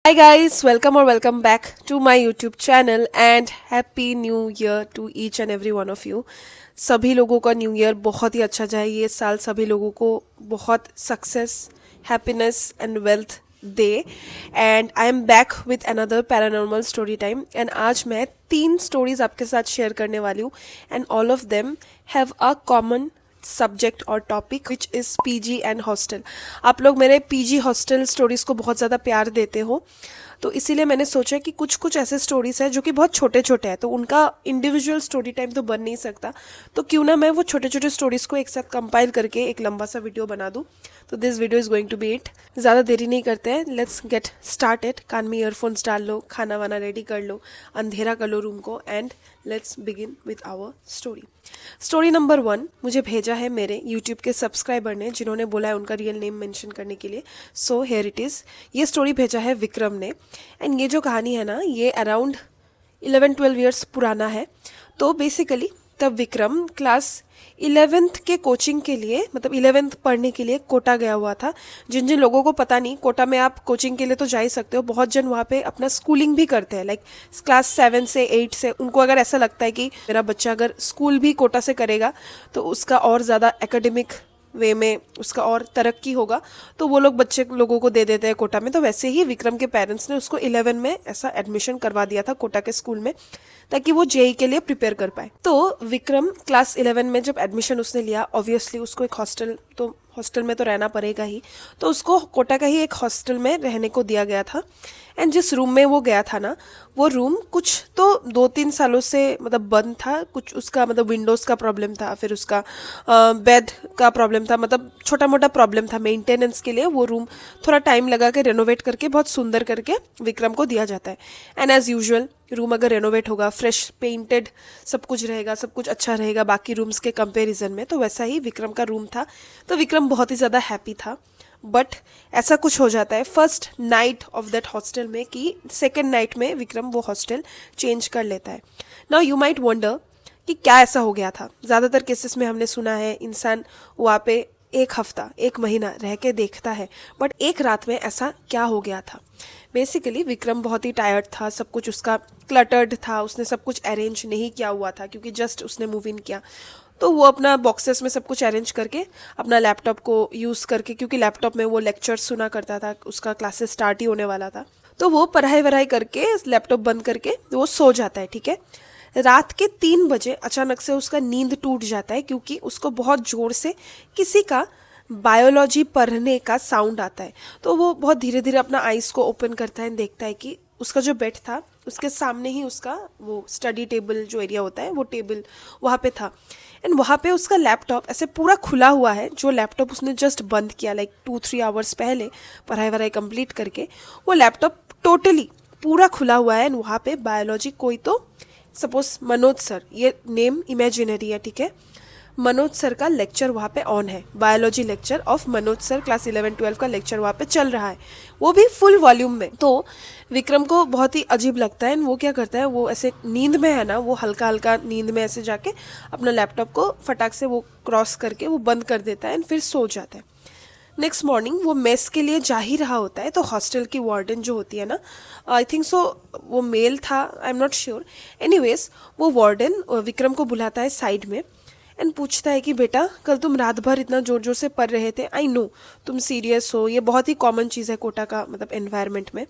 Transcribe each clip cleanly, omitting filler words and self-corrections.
Hi guys, welcome or welcome back to my YouTube channel and happy new year to each and every one of you. सभी लोगों का new year बहुत ही अच्छा जाए. ये साल सभी लोगों को बहुत success, happiness and wealth they. And I am back with another paranormal story time. And आज मैं 3 स्टोरीज आपके साथ शेयर करने वाली हूँ. And all of them have a common subject और topic which is PG and hostel. आप लोग मेरे पीजी हॉस्टल स्टोरीज को बहुत ज़्यादा प्यार देते हो, तो इसीलिए मैंने सोचा कि कुछ कुछ ऐसे स्टोरीज हैं जो कि बहुत छोटे छोटे हैं, तो उनका इंडिविजुअल स्टोरी टाइम तो बन नहीं सकता, तो क्यों ना मैं वो छोटे छोटे स्टोरीज को एक साथ कंपाइल करके एक लंबा सा वीडियो बना दूँ. तो this video is going to be it. ज़्यादा देरी नहीं करते हैं, लेट्स गेट स्टार्टेड. कान में ईयरफोन्स डाल लो, खाना वाना रेडी कर लो, अंधेरा कर लो रूम को, and let's begin with our story. Story number 1 मुझे भेजा है मेरे यूट्यूब के सब्सक्राइबर ने, जिन्होंने बोला है उनका रियल नेम मेंशन करने के लिए. So here it is. ये स्टोरी भेजा है विक्रम ने. एंड ये जो कहानी है ना, ये अराउंड 11-12 ईयर्स पुराना है. तो बेसिकली तब विक्रम क्लास 11th के कोचिंग के लिए, मतलब 11th पढ़ने के लिए कोटा गया हुआ था. जिन जिन लोगों को पता नहीं, कोटा में आप कोचिंग के लिए तो जा ही सकते हो, बहुत जन वहाँ पे अपना स्कूलिंग भी करते हैं. लाइक क्लास 7 से 8 से उनको अगर ऐसा लगता है कि मेरा बच्चा अगर स्कूल भी कोटा से करेगा तो उसका और ज़्यादा एकेडमिक वे में उसका और तरक्की होगा, तो वो लोग बच्चे लोगों को दे देते हैं कोटा में. तो वैसे ही विक्रम के पेरेंट्स ने उसको 11 में ऐसा एडमिशन करवा दिया था कोटा के स्कूल में, ताकि वो जेई के लिए प्रिपेयर कर पाए. तो विक्रम क्लास 11 में जब एडमिशन उसने लिया, ऑब्वियसली उसको एक हॉस्टल में तो रहना पड़ेगा ही, तो उसको कोटा का ही एक हॉस्टल में रहने को दिया गया था. एंड जिस रूम में वो गया था ना, वो रूम कुछ तो 2-3 सालों से मतलब बंद था. कुछ उसका मतलब विंडोज़ का प्रॉब्लम था, फिर उसका बेड का प्रॉब्लम था, मतलब छोटा मोटा प्रॉब्लम था. मेंटेनेंस के लिए वो रूम थोड़ा टाइम लगा के रेनोवेट करके बहुत सुंदर करके विक्रम को दिया जाता है. एंड एज यूजुअल रूम अगर रेनोवेट होगा, फ्रेश पेंटेड सब कुछ रहेगा, सब कुछ अच्छा रहेगा बाकी रूम्स के कंपैरिजन में, तो वैसा ही विक्रम का रूम था. तो विक्रम बहुत ही ज़्यादा हैप्पी था. बट ऐसा कुछ हो जाता है first night of that hostel में कि सेकेंड नाइट में विक्रम वो हॉस्टल चेंज कर लेता है. नाउ यू माइट वंडर कि क्या ऐसा हो गया था. ज़्यादातर केसेस में हमने सुना है इंसान वहाँ पे 1 हफ्ता 1 महीना रह के देखता है, बट एक रात में ऐसा क्या हो गया था. बेसिकली विक्रम बहुत ही टायर्ड था, सब कुछ उसका क्लटर्ड था, उसने सब कुछ अरेंज नहीं किया हुआ था क्योंकि जस्ट उसने मूव इन किया. तो वो अपना बॉक्सेस में सब कुछ अरेंज करके अपना लैपटॉप को यूज़ करके, क्योंकि लैपटॉप में वो लेक्चर सुना करता था, उसका क्लासेस स्टार्ट ही होने वाला था, तो वो पढ़ाई वढ़ाई करके लैपटॉप बंद करके वो सो जाता है. ठीक है. रात के 3 बजे अचानक से उसका नींद टूट जाता है, क्योंकि उसको बहुत ज़ोर से किसी का बायोलॉजी पढ़ने का साउंड आता है. तो वो बहुत धीरे धीरे अपना आइज़ को ओपन करता है, देखता है कि उसका जो बेड था उसके सामने ही उसका वो स्टडी टेबल जो एरिया होता है, वो टेबल वहाँ पे था. एंड वहाँ पे उसका लैपटॉप ऐसे पूरा खुला हुआ है, जो लैपटॉप उसने जस्ट बंद किया लाइक 2-3 आवर्स पहले पढ़ाई वढ़ाई कंप्लीट करके, वो लैपटॉप टोटली पूरा खुला हुआ है. एंड वहाँ पे बायोलॉजी कोई तो सपोज मनोज सर, ये नेम इमेजिनरी है, ठीक है, मनोज सर का लेक्चर वहाँ पे ऑन है. Biology lecture of Manoj sir class 11-12 का लेक्चर वहाँ पे चल रहा है, वो भी फुल वॉल्यूम में. तो विक्रम को बहुत ही अजीब लगता है. वो क्या करता है, वो ऐसे नींद में है ना, वो हल्का हल्का नींद में ऐसे जाके अपना लैपटॉप को फटाक से वो क्रॉस करके वो बंद कर देता है एंड फिर सो जाता है. नेक्स्ट मॉर्निंग वो मेस के लिए जा ही रहा होता है, तो हॉस्टल की वार्डन जो होती है ना, आई थिंक सो वो मेल था, I am not sure. Anyways वो वार्डन विक्रम को बुलाता है साइड में एंड पूछता है कि बेटा, कल तुम रात भर इतना जोर जोर से पढ़ रहे थे, आई नो तुम सीरियस हो, ये बहुत ही कॉमन चीज़ है कोटा का मतलब एनवायरनमेंट में,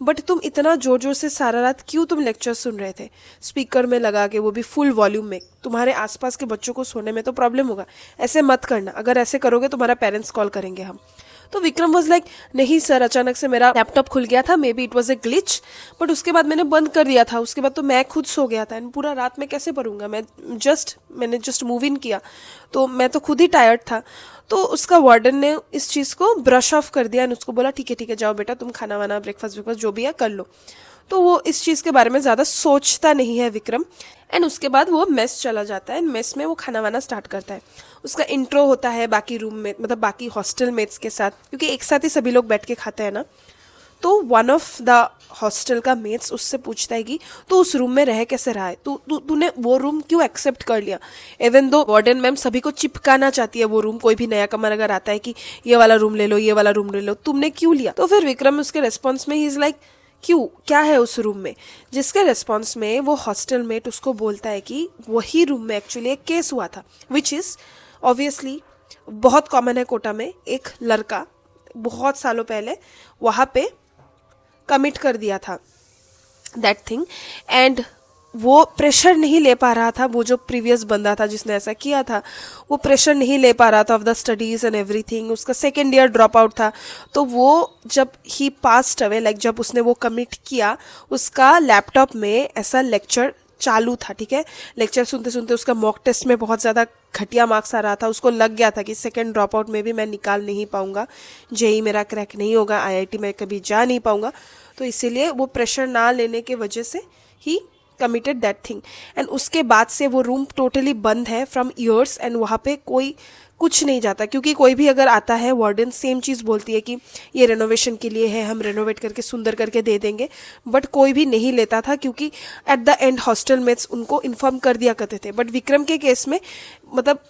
बट तुम इतना जोर जोर से सारा रात क्यों तुम लेक्चर सुन रहे थे स्पीकर में लगा के, वो भी फुल वॉल्यूम में. तुम्हारे आसपास के बच्चों को सोने में तो प्रॉब्लम होगा, ऐसे मत करना, अगर ऐसे करोगे तुम्हारा पेरेंट्स कॉल करेंगे हम. तो विक्रम वॉज लाइक, नहीं सर, अचानक से मेरा लैपटॉप खुल गया था, may be it was a glitch, but उसके बाद मैंने बंद कर दिया था, उसके बाद तो मैं खुद सो गया था. एंड पूरा रात में कैसे पढ़ूंगा, मैंने जस्ट मूव इन किया, तो मैं तो खुद ही टायर्ड था. तो उसका वार्डन ने इस चीज़ को ब्रश ऑफ कर दिया एंड उसको बोला, ठीक है जाओ बेटा, तुम खाना वाना ब्रेकफास्ट जो भी है कर लो. तो वो इस चीज़ के बारे में ज़्यादा सोचता नहीं है विक्रम. एंड उसके बाद वो मेस चला जाता है, मेस में वो खाना वाना स्टार्ट करता है. उसका इंट्रो होता है बाकी रूम में, मतलब बाकी हॉस्टल मेट्स के साथ, क्योंकि एक साथ ही सभी लोग बैठ के खाते हैं ना. तो वन ऑफ द हॉस्टल का मेट्स उससे पूछता है कि तू उस रूम में रह कैसे रहा है, तूने वो रूम क्यों एक्सेप्ट कर लिया, इवन दो वार्डन मैम सभी को चिपकाना चाहती है वो रूम, कोई भी नया कमर अगर आता है कि ये वाला रूम ले लो, ये वाला रूम ले लो, तुमने क्यों लिया। तो फिर विक्रम उसके रेस्पॉन्स में ही इज लाइक क्यों, क्या है उस रूम में, जिसके रेस्पॉन्स में वो हॉस्टल मेट उसको बोलता है कि वही रूम में एक्चुअली एक केस हुआ था, विच इज ऑब्वियसली बहुत कॉमन है कोटा में, एक लड़का बहुत सालों पहले वहाँ पे कमिट कर दिया था दैट थिंग, एंड वो प्रेशर नहीं ले पा रहा था, वो जो प्रीवियस बंदा था जिसने ऐसा किया था वो प्रेशर नहीं ले पा रहा था of the studies and everything, उसका सेकेंड ईयर ड्रॉप आउट था। तो वो जब ही पास्ट अवे, लाइक जब उसने वो कमिट किया, उसका लैपटॉप में ऐसा लेक्चर चालू था, ठीक है, लेक्चर सुनते सुनते उसका मॉक टेस्ट में बहुत ज़्यादा घटिया मार्क्स आ रहा था, उसको लग गया था कि सेकंड ड्रॉप आउट में भी मैं निकाल नहीं पाऊंगा, जेई मेरा क्रैक नहीं होगा, आईआईटी में कभी जा नहीं पाऊंगा, तो इसीलिए वो प्रेशर ना लेने के वजह से ही कमिटेड दैट थिंग। एंड उसके बाद से वो रूम टोटली बंद है फ्रॉम ईयर्स, एंड वहाँ पे कोई कुछ नहीं जाता, क्योंकि कोई भी अगर आता है वार्डन सेम चीज़ बोलती है कि ये रेनोवेशन के लिए है, हम रेनोवेट करके सुंदर करके दे देंगे, बट कोई भी नहीं लेता था, क्योंकि at the end hostel mates उनको इन्फॉर्म कर दिया करते थे। बट विक्रम के केस में मतलब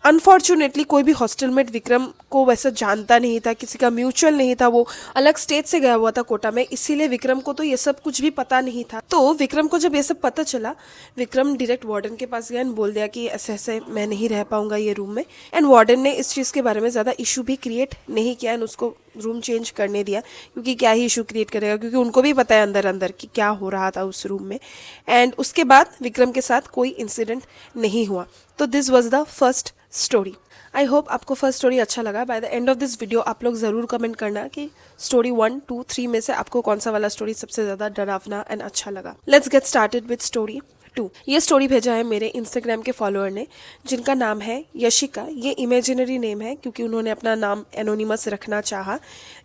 अनफॉर्चुनेटली कोई भी हॉस्टल मेट विक्रम को वैसा जानता नहीं था, किसी का म्यूचुअल नहीं था, वो अलग स्टेट से गया हुआ था कोटा में, इसीलिए विक्रम को तो ये सब कुछ भी पता नहीं था। तो विक्रम को जब ये सब पता चला, विक्रम डायरेक्ट वार्डन के पास गया एंड बोल दिया कि ऐसे ऐसे मैं नहीं रह पाऊंगा ये रूम में, एंड वार्डन ने इस चीज़ के बारे में ज़्यादा इशू भी क्रिएट नहीं किया एंड उसको रूम चेंज करने दिया, क्योंकि क्या ही इशू क्रिएट करेगा, क्योंकि उनको भी पता है अंदर अंदर कि क्या हो रहा था उस रूम में। एंड उसके बाद विक्रम के साथ कोई इंसिडेंट नहीं हुआ। तो this was the first story. I hope आपको फर्स्ट स्टोरी अच्छा लगा। By the end of this video आप लोग ज़रूर कमेंट करना कि स्टोरी 1, 2, 3 में से आपको कौन सा वाला स्टोरी सबसे ज़्यादा डरावना एंड अच्छा लगा। Let's get started with story 2। ये स्टोरी भेजा है मेरे इंस्टाग्राम के फॉलोअर ने, जिनका नाम है यशिका। ये इमेजिनरी नेम है क्योंकि उन्होंने अपना नाम एनोनिमस रखना चाहा।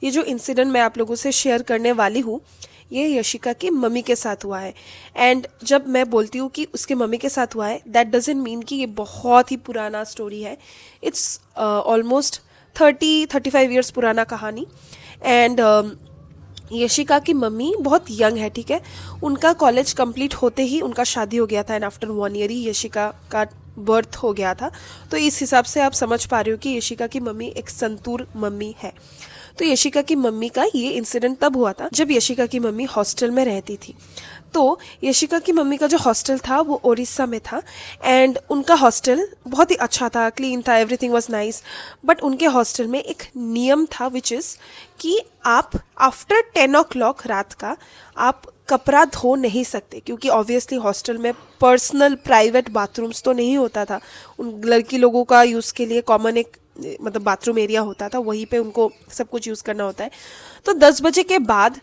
ये जो इंसिडेंट मैं आप लोगों से शेयर करने वाली हूँ, ये यशिका की मम्मी के साथ हुआ है। एंड जब मैं बोलती हूँ कि उसके मम्मी के साथ हुआ है, दैट डजंट मीन कि ये बहुत ही पुराना स्टोरी है। इट्स ऑलमोस्ट 30-35 ईयर्स पुराना कहानी। एंड यशिका की मम्मी बहुत यंग है, ठीक है, उनका कॉलेज कंप्लीट होते ही उनका शादी हो गया था एंड आफ्टर 1 ईयर ही यशिका का बर्थ हो गया था। तो इस हिसाब से आप समझ पा रहे हो कि यशिका की मम्मी एक संतूर मम्मी है। तो यशिका की मम्मी का ये इंसिडेंट तब हुआ था जब यशिका की मम्मी हॉस्टल में रहती थी। तो यशिका की मम्मी का जो हॉस्टल था वो ओडिशा में था एंड उनका हॉस्टल बहुत ही अच्छा था, क्लीन था, एवरीथिंग वाज नाइस। बट उनके हॉस्टल में एक नियम था विच इज़ कि आप आफ्टर 10 o'clock रात का आप कपड़ा धो नहीं सकते, क्योंकि ऑब्वियसली हॉस्टल में पर्सनल प्राइवेट बाथरूम्स तो नहीं होता था। उन लड़की लोगों का यूज़ के लिए कॉमन एक मतलब बाथरूम एरिया होता था, वहीं पे उनको सब कुछ यूज़ करना होता है। तो 10 बजे के बाद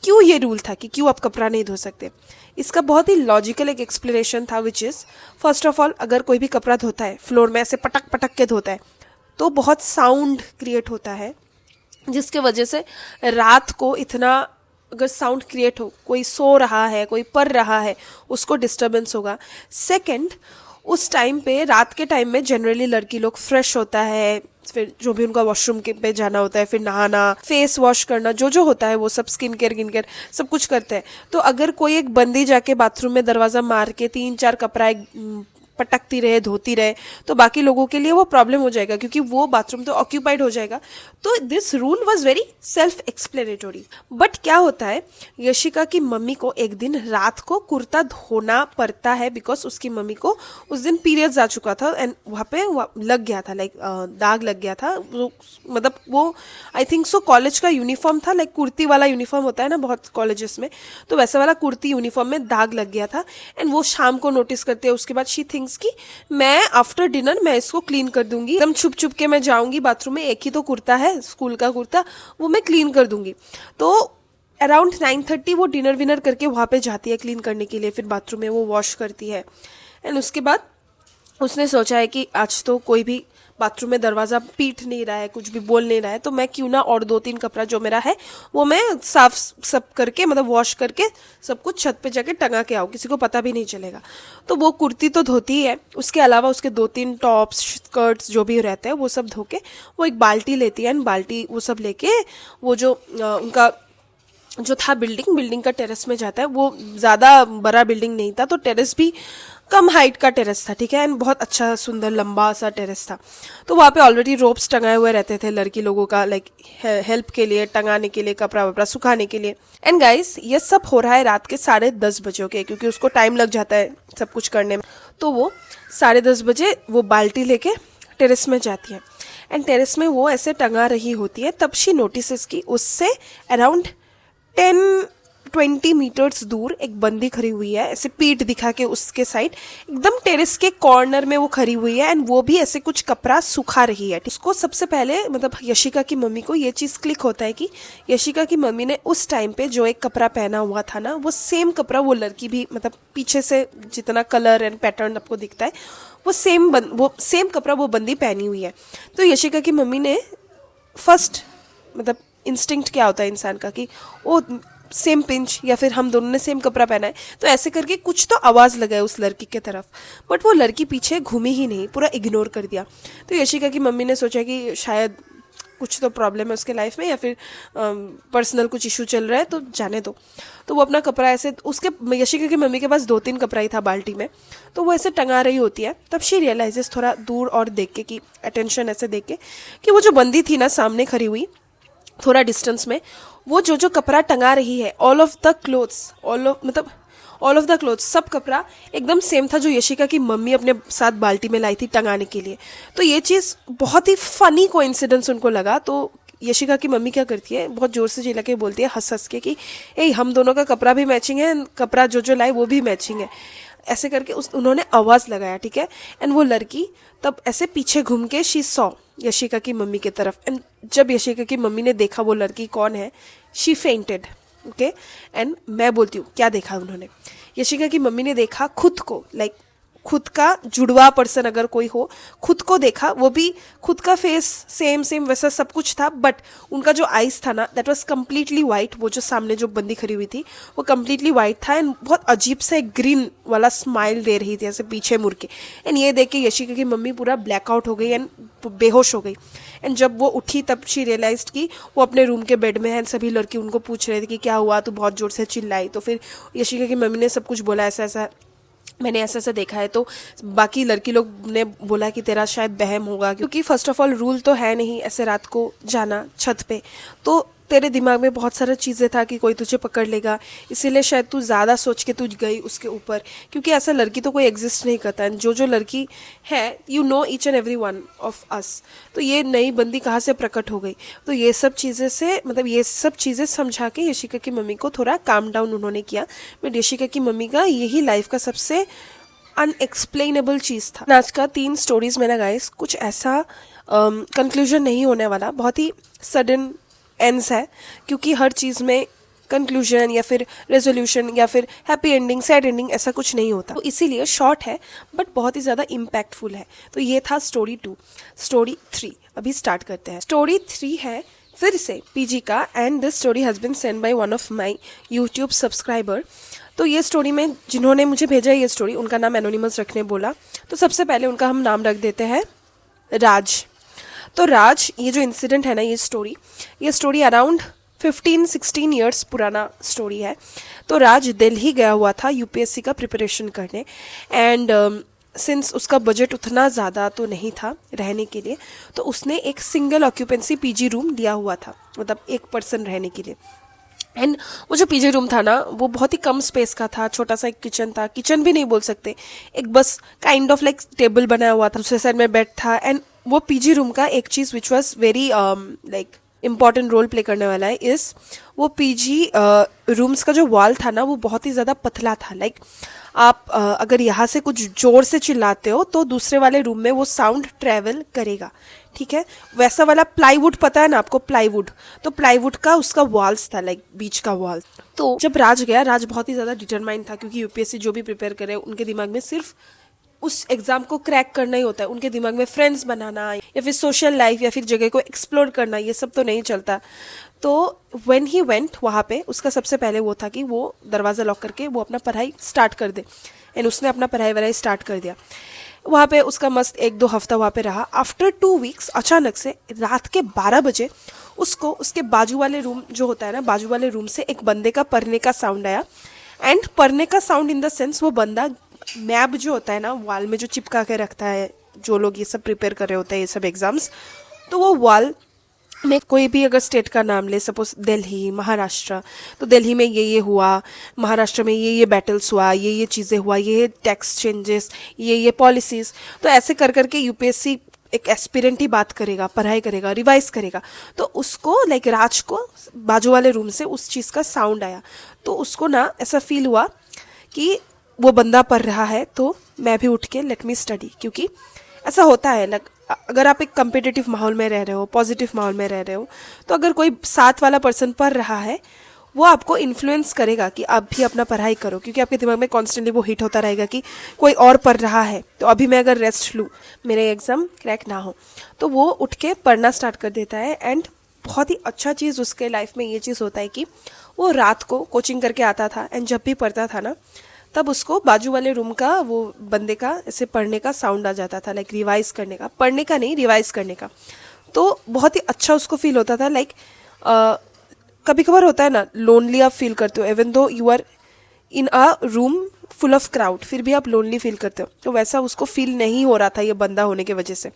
क्यों ये रूल था कि क्यों आप कपड़ा नहीं धो सकते, इसका बहुत ही लॉजिकल एक एक्सप्लेनेशन था which is first of all, अगर कोई भी कपड़ा धोता है फ्लोर में ऐसे पटक पटक के धोता है तो बहुत साउंड क्रिएट होता है, जिसके वजह से रात को इतना अगर साउंड क्रिएट हो, कोई सो रहा है, कोई पढ़ रहा है, उसको डिस्टर्बेंस होगा। सेकंड, उस टाइम पे रात के टाइम में जनरली लड़की लोग फ्रेश होता है, फिर जो भी उनका वॉशरूम के पे जाना होता है, फिर नहाना, फेस वॉश करना, जो जो होता है वो सब स्किन केयर सब कुछ करते हैं। तो अगर कोई एक बंदी जाके बाथरूम में दरवाज़ा मार के 3-4 कपड़ा पटकती रहे, धोती रहे, तो बाकी लोगों के लिए वो प्रॉब्लम हो जाएगा, क्योंकि वो बाथरूम तो ऑक्यूपाइड हो जाएगा। तो this rule was very self explanatory. But क्या होता है, यशिका की मम्मी को एक दिन रात को कुर्ता धोना पड़ता है, बिकॉज उसकी मम्मी को उस दिन पीरियड्स आ चुका था एंड वहाँ पे लग गया था, लाइक दाग लग गया था। मतलब वो आई थिंक सो कॉलेज का यूनिफॉर्म था, लाइक कुर्ती वाला यूनिफॉर्म होता है ना बहुत कॉलेजेस में, तो वैसा वाला कुर्ती यूनिफॉर्म में दाग लग गया था। एंड वो शाम को नोटिस करते हैं, उसके बाद शी थिंक्स कि मैं आफ्टर डिनर मैं इसको क्लीन कर दूंगी, एकदम छुप छुप के मैं जाऊंगी बाथरूम में, एक ही तो कुर्ता है स्कूल का कुर्ता, वो मैं क्लीन कर दूंगी। तो अराउंड 9:30 वो डिनर विनर करके वहाँ पे जाती है क्लीन करने के लिए, फिर बाथरूम में वो वॉश करती है। एंड उसके बाद उसने सोचा है कि आज तो कोई भी बाथरूम में दरवाज़ा पीट नहीं रहा है, कुछ भी बोल नहीं रहा है, तो मैं क्यों ना और 2-3 कपड़ा जो मेरा है वो मैं साफ सब करके, मतलब वॉश करके सब कुछ छत पे जाके टंगा के आऊँ, किसी को पता भी नहीं चलेगा। तो वो कुर्ती तो धोती है, उसके अलावा उसके 2-3 टॉप्स, स्कर्ट्स जो भी रहते हैं वो सब धो के वो एक बाल्टी लेती है एंड बाल्टी वो सब लेके वो जो उनका जो था बिल्डिंग का टेरेस में जाता है, वो ज़्यादा बड़ा बिल्डिंग नहीं था, तो टेरेस भी कम हाइट का टेरेस था, ठीक है, एंड बहुत अच्छा सुंदर लंबा सा टेरेस था। तो वहाँ पे ऑलरेडी रोप्स टंगाए हुए रहते थे लड़की लोगों का, लाइक हेल्प के लिए, टंगाने के लिए, कपड़ा वपड़ा सुखाने के लिए। एंड गाइस ये सब हो रहा है रात के 10:30 बजे के, क्योंकि उसको टाइम लग जाता है सब कुछ करने में। तो वो 10:30 बजे वो बाल्टी लेके टेरेस में जाती है, एंड टेरेस में वो ऐसे टंगा रही होती है, तब शी नोटिस की उससे अराउंड 10-20 मीटर्स दूर एक बंदी खड़ी हुई है, ऐसे पीठ दिखा के उसके साइड, एकदम टेरेस के कॉर्नर में वो खड़ी हुई है, एंड वो भी ऐसे कुछ कपड़ा सुखा रही है। उसको सबसे पहले मतलब यशिका की मम्मी को ये चीज़ क्लिक होता है कि यशिका की मम्मी ने उस टाइम पे जो एक कपड़ा पहना हुआ था ना, वो सेम कपड़ा वो लड़की भी, मतलब पीछे से जितना कलर एंड पैटर्न आपको दिखता है, वो सेम कपड़ा वो बंदी पहनी हुई है। तो यशिका की मम्मी ने फर्स्ट मतलब इंस्टिंक्ट क्या होता है इंसान का कि वो सेम पिंच, या फिर हम दोनों ने सेम कपड़ा पहना है, तो ऐसे करके कुछ तो आवाज़ लगाए उस लड़की के तरफ, बट वो लड़की पीछे घूमी ही नहीं, पूरा इग्नोर कर दिया। तो यशिका की मम्मी ने सोचा कि शायद कुछ तो प्रॉब्लम है उसके लाइफ में, या फिर पर्सनल कुछ इशू चल रहा है, तो जाने दो। तो वो अपना कपड़ा ऐसे, उसके यशिका की मम्मी के पास 2-3 कपड़ा ही था बाल्टी में, तो वो ऐसे टंगा रही होती है। तब शी रियलाइजेस थोड़ा दूर और देख के कि अटेंशन ऐसे देख के कि वो जो बंदी थी ना सामने खड़ी हुई थोड़ा डिस्टेंस में, वो जो कपड़ा टंगा रही है, ऑल ऑफ द क्लोथ्स सब कपड़ा एकदम सेम था जो यशिका की मम्मी अपने साथ बाल्टी में लाई थी टंगाने के लिए। तो ये चीज़ बहुत ही फनी कोइंसिडेंस उनको लगा। तो यशिका की मम्मी क्या करती है, बहुत जोर से चिल्ला के बोलती है हंस हंस के कि ए हम दोनों का कपड़ा भी मैचिंग है, कपड़ा जो लाए वो भी मैचिंग है, ऐसे करके उन्होंने आवाज़ लगाया, ठीक है। एंड वो लड़की तब ऐसे पीछे घूम के शी सॉ यशिका की मम्मी की तरफ, एंड जब यशिका की मम्मी ने देखा वो लड़की कौन है, शी फेंटेड, ओके। एंड मैं बोलती हूँ क्या देखा उन्होंने, यशिका की मम्मी ने देखा खुद को, लाइक खुद का जुड़वा पर्सन अगर कोई हो, खुद को देखा, वो भी खुद का फेस सेम वैसा सब कुछ था, बट उनका जो आइज था ना दैट वाज कम्प्लीटली वाइट। वो जो सामने जो बंदी खड़ी हुई थी वो कम्प्लीटली वाइट था, एंड बहुत अजीब सा एक ग्रीन वाला स्माइल दे रही थी ऐसे पीछे मुड़ के। एंड ये देख के यशिका की मम्मी पूरा ब्लैकआउट हो गई एंड बेहोश हो गई। एंड जब वो उठी तब शी रियलाइज्ड कि वो अपने रूम के बेड में है, एंड सभी लड़के उनको पूछ रहे थे कि क्या हुआ, तो बहुत जोर से चिल्लाई। तो फिर यशिका की मम्मी ने सब कुछ बोला, ऐसा ऐसा मैंने ऐसा ऐसा देखा है। तो बाकी लड़की लोग ने बोला कि तेरा शायद वहम होगा, क्योंकि फर्स्ट ऑफ ऑल रूल तो है नहीं ऐसे रात को जाना छत पे, तो तेरे दिमाग में बहुत सारा चीज़ें था कि कोई तुझे पकड़ लेगा, इसीलिए शायद तू ज़्यादा सोच के तू गई उसके ऊपर, क्योंकि ऐसा लड़की तो कोई एग्जिस्ट नहीं करता है। जो लड़की है you know each and every one of us, तो ये नई बंदी कहाँ से प्रकट हो गई। तो ये सब चीज़ें से मतलब ये सब चीज़ें समझा के यशिका की मम्मी को थोड़ा काम डाउन उन्होंने किया। बट यशिका की मम्मी का यही लाइफ का सबसे अनएक्सप्लेनेबल चीज़ था। आज का 3 स्टोरीज में ना गाइस कुछ ऐसा कंक्लूजन नहीं होने वाला, बहुत ही सडन एंड्स है, क्योंकि हर चीज़ में कंक्लूजन या फिर रेजोल्यूशन या फिर हैप्पी एंडिंग सैड एंडिंग ऐसा कुछ नहीं होता। तो इसीलिए शॉर्ट है बट बहुत ही ज़्यादा इम्पैक्टफुल है। तो ये था स्टोरी 2। स्टोरी 3 अभी स्टार्ट करते हैं। स्टोरी 3 है फिर से पीजी का, and this story has been send by one of my YouTube subscriber. तो ये स्टोरी में जिन्होंने मुझे भेजा है ये स्टोरी, उनका नाम एनोनिमस रखने बोला, तो सबसे पहले उनका हम नाम रख देते हैं राज। तो राज, ये जो इंसिडेंट है ना, ये स्टोरी अराउंड 15-16 ईयर्स पुराना स्टोरी है। तो राज दिल्ली गया हुआ था यूपीएससी का प्रिपरेशन करने, एंड सिंस उसका बजट उतना ज़्यादा तो नहीं था रहने के लिए, तो उसने एक सिंगल ऑक्यूपेंसी पीजी रूम लिया हुआ था, मतलब एक पर्सन रहने के लिए। एंड वो जो पीजी रूम था ना वो बहुत ही कम स्पेस का था, छोटा सा एक किचन था, किचन भी नहीं बोल सकते, एक बस काइंड ऑफ लाइक टेबल बनाया हुआ था, दूसरे साइड में बेड था। एंड वो पीजी रूम का एक चीज़ which was very like important role play करने वाला है इस वो पीजी रूम्स का जो वॉल था ना वो बहुत ही ज़्यादा पतला था। लाइक आप अगर यहाँ से कुछ जोर से चिल्लाते हो तो दूसरे वाले रूम में वो साउंड ट्रेवल करेगा, ठीक है। वैसा वाला प्लाईवुड, पता है ना आपको प्लाईवुड, तो प्लाईवुड का उसका वॉल्स था, लाइक बीच का वॉल। तो जब राज गया, राज बहुत ही ज़्यादा डिटरमाइंड था, क्योंकि यूपीएससी जो भी प्रिपेयर करे उनके दिमाग में सिर्फ उस एग्जाम को क्रैक करना ही होता है। उनके दिमाग में फ्रेंड्स बनाना या फिर सोशल लाइफ या फिर जगह को एक्सप्लोर करना ये सब तो नहीं चलता। तो व्हेन ही वेंट वहाँ पे उसका सबसे पहले वो था कि वो दरवाज़ा लॉक करके वो अपना पढ़ाई स्टार्ट कर दे, एंड उसने अपना पढ़ाई वढ़ाई स्टार्ट कर दिया। वहाँ पे उसका मस्त 1-2 हफ्ता वहाँ पे रहा। आफ्टर 2 वीक्स अचानक से रात के 12 बजे उसको उसके बाजू वाले रूम जो होता है ना, बाजू वाले रूम से एक बंदे का पढ़ने का साउंड आया। एंड पढ़ने का साउंड इन द सेंस वो बंदा मैप जो होता है ना वॉल में जो चिपका के रखता है, जो लोग ये सब प्रिपेयर कर रहे होते हैं ये सब एग्जाम्स, तो वो वॉल में कोई भी अगर स्टेट का नाम ले, सपोज दिल्ली, महाराष्ट्र, तो दिल्ली में ये हुआ, महाराष्ट्र में ये बैटल्स हुआ, ये चीज़ें हुआ, ये टैक्स चेंजेस, ये पॉलिसीज़, तो ऐसे कर करके यूपीएससी एक एस्पिरेंट ही बात करेगा, पढ़ाई करेगा, रिवाइज करेगा। तो उसको लाइक राज को बाजू वाले रूम से उस चीज़ का साउंड आया, तो उसको ना ऐसा फील हुआ कि वो बंदा पढ़ रहा है तो मैं भी उठ के लेट मी स्टडी, क्योंकि ऐसा होता है अगर आप एक कम्पिटिटिव माहौल में रह रहे हो, पॉजिटिव माहौल में रह रहे हो, तो अगर कोई साथ वाला पर्सन पढ़ रहा है वो आपको इन्फ्लुएंस करेगा कि आप भी अपना पढ़ाई करो, क्योंकि आपके दिमाग में कॉन्स्टेंटली वो हिट होता रहेगा कि कोई और पढ़ रहा है तो अभी मैं अगर रेस्ट लूँ मेरे एग्ज़ाम क्रैक ना हो, तो वो उठ के पढ़ना स्टार्ट कर देता है। एंड बहुत ही अच्छा चीज़ उसके लाइफ में ये चीज़ होता है कि वो रात को कोचिंग करके आता था, एंड जब भी पढ़ता था ना तब उसको बाजू वाले रूम का वो बंदे का ऐसे पढ़ने का साउंड आ जाता था, लाइक रिवाइज करने का, पढ़ने का नहीं रिवाइज करने का। तो बहुत ही अच्छा उसको फील होता था। लाइक कभी कभार होता है ना लोनली आप फील करते हो, even though you are in a room full of crowd, फिर भी आप लोनली फील करते हो, तो वैसा उसको फील नहीं हो रहा था ये बंदा होने की वजह से।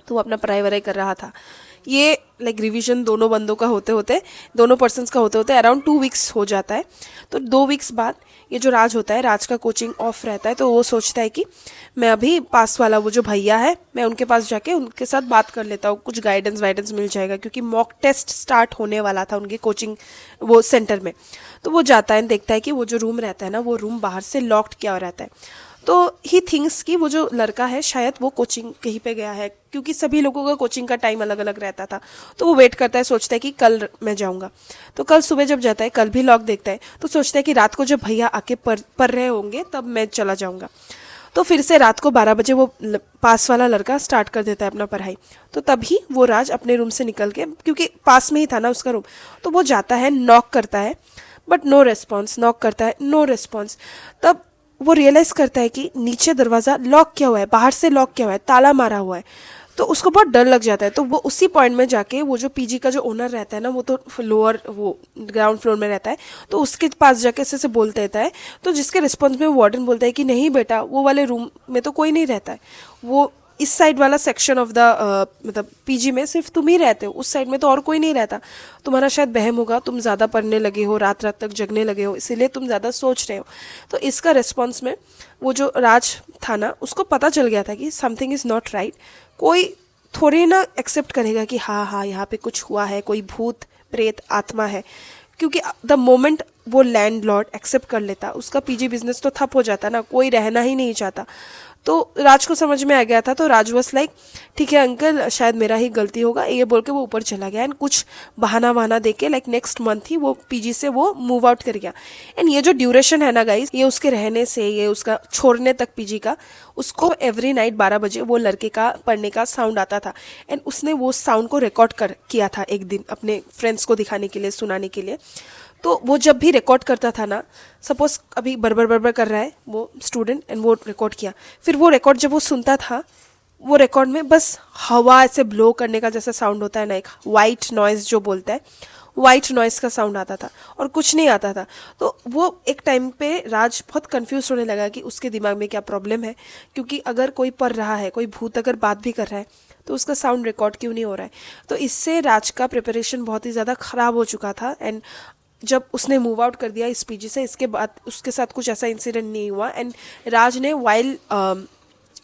तो वो अपना पढ़ाई वढ़ाई कर रहा था। ये लाइक रिवीजन दोनों बंदों का होते होते, दोनों पर्सन्स का होते होते अराउंड 2 वीक्स हो जाता है। तो 2 वीक्स बाद ये जो राज होता है, राज का कोचिंग ऑफ रहता है, तो वो सोचता है कि मैं अभी पास वाला वो जो भैया है मैं उनके पास जाके उनके साथ बात कर लेता हूँ, कुछ गाइडेंस वाइडेंस मिल जाएगा, क्योंकि मॉक टेस्ट स्टार्ट होने वाला था उनके कोचिंग वो सेंटर में। तो वो जाता है, देखता है कि वो जो रूम रहता है ना वो रूम बाहर से लॉक्ड किया रहता है। तो ही थिंक्स कि वो जो लड़का है शायद वो कोचिंग कहीं पे गया है, क्योंकि सभी लोगों का कोचिंग का टाइम अलग अलग रहता था। तो वो वेट करता है, सोचता है कि कल मैं जाऊंगा। तो कल सुबह जब जाता है, कल भी लॉक देखता है, तो सोचता है कि रात को जब भैया आके पढ़ रहे होंगे तब मैं चला जाऊंगा। तो फिर से रात को 12 बजे वो पास वाला लड़का स्टार्ट कर देता है अपना पढ़ाई। तो तभी वो राज अपने रूम से निकल के, क्योंकि पास में ही था ना उसका रूम, तो वो जाता है, नॉक करता है, बट नो रेस्पॉन्स, नॉक करता है, नो रेस्पॉन्स। तब वो रियलाइज करता है कि नीचे दरवाज़ा लॉक किया हुआ है, बाहर से लॉक किया हुआ है, ताला मारा हुआ है। तो उसको बहुत डर लग जाता है। तो वो उसी पॉइंट में जाके, वो जो पीजी का जो ओनर रहता है ना, वो तो लोअर वो ग्राउंड फ्लोर में रहता है, तो उसके पास जाके ऐसे बोल देता है। तो जिसके रिस्पॉन्स में वार्डन बोलता है कि नहीं बेटा, वो वाले रूम में तो कोई नहीं रहता है, वो इस साइड वाला सेक्शन ऑफ द मतलब पीजी में सिर्फ तुम ही रहते हो, उस साइड में तो और कोई नहीं रहता। तुम्हारा शायद वहम होगा, तुम ज़्यादा पढ़ने लगे हो, रात रात तक जगने लगे हो, इसीलिए तुम ज़्यादा सोच रहे हो। तो इसका रिस्पॉन्स में वो जो राज था ना, उसको पता चल गया था कि समथिंग इज़ नॉट राइट। कोई थोड़ी ना एक्सेप्ट करेगा कि हाँ हाँ यहाँ पे कुछ हुआ है, कोई भूत प्रेत आत्मा है, क्योंकि द मोमेंट वो लैंडलॉर्ड एक्सेप्ट कर लेता, उसका पीजी बिजनेस तो ठप हो जाता ना, कोई रहना ही नहीं चाहता। तो राज को समझ में आ गया था। तो राज वॉस लाइक ठीक है अंकल, शायद मेरा ही गलती होगा, ये बोल के वो ऊपर चला गया। एंड कुछ बहाना वहाना दे के लाइक नेक्स्ट मंथ ही वो पीजी से वो मूव आउट कर गया। एंड ये जो ड्यूरेशन है ना गाइस, ये उसके रहने से, ये उसका छोड़ने तक पीजी का, उसको एवरी नाइट 12 बजे वो लड़के का पढ़ने का साउंड आता था। एंड उसने वो साउंड को रिकॉर्ड कर किया था एक दिन अपने फ्रेंड्स को दिखाने के लिए, सुनाने के लिए। तो वो जब भी रिकॉर्ड करता था ना, सपोज अभी बरबर बरबर कर रहा है वो स्टूडेंट, एंड वो रिकॉर्ड किया, फिर वो रिकॉर्ड जब वो सुनता था, वो रिकॉर्ड में बस हवा ऐसे ब्लो करने का जैसा साउंड होता है ना, एक वाइट नॉइज जो बोलता है, वाइट नॉइज का साउंड आता था और कुछ नहीं आता था। तो वो एक टाइम पे राज बहुत कंफ्यूज होने लगा कि उसके दिमाग में क्या प्रॉब्लम है, क्योंकि अगर कोई पढ़ रहा है, कोई भूत अगर बात भी कर रहा है, तो उसका साउंड रिकॉर्ड क्यों नहीं हो रहा है। तो इससे राज का प्रिपरेशन बहुत ही ज़्यादा ख़राब हो चुका था। एंड जब उसने मूव आउट कर दिया इस पीजी से, इसके बाद उसके साथ कुछ ऐसा इंसिडेंट नहीं हुआ। एंड राज ने वाइल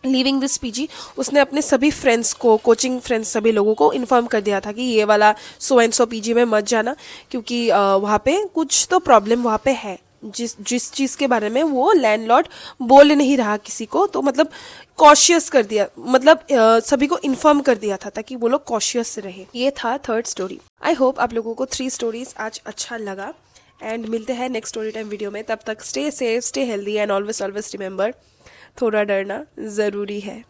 लीविंग दिस पीजी, उसने अपने सभी फ्रेंड्स को, कोचिंग फ्रेंड्स, सभी लोगों को इन्फॉर्म कर दिया था कि ये वाला सो एंड सो पीजी में मत जाना, क्योंकि वहाँ पे कुछ तो प्रॉब्लम वहाँ पे है, जिस चीज़ के बारे में वो लैंडलॉर्ड बोल नहीं रहा किसी को। तो मतलब कॉशियस कर दिया, मतलब सभी को इन्फॉर्म कर दिया था ताकि वो लोग कॉशियस रहे। ये था थर्ड स्टोरी। आई होप आप लोगों को 3 स्टोरीज आज अच्छा लगा। एंड मिलते हैं नेक्स्ट स्टोरी टाइम वीडियो में। तब तक stay safe, stay healthy and always always remember, थोड़ा डरना ज़रूरी है।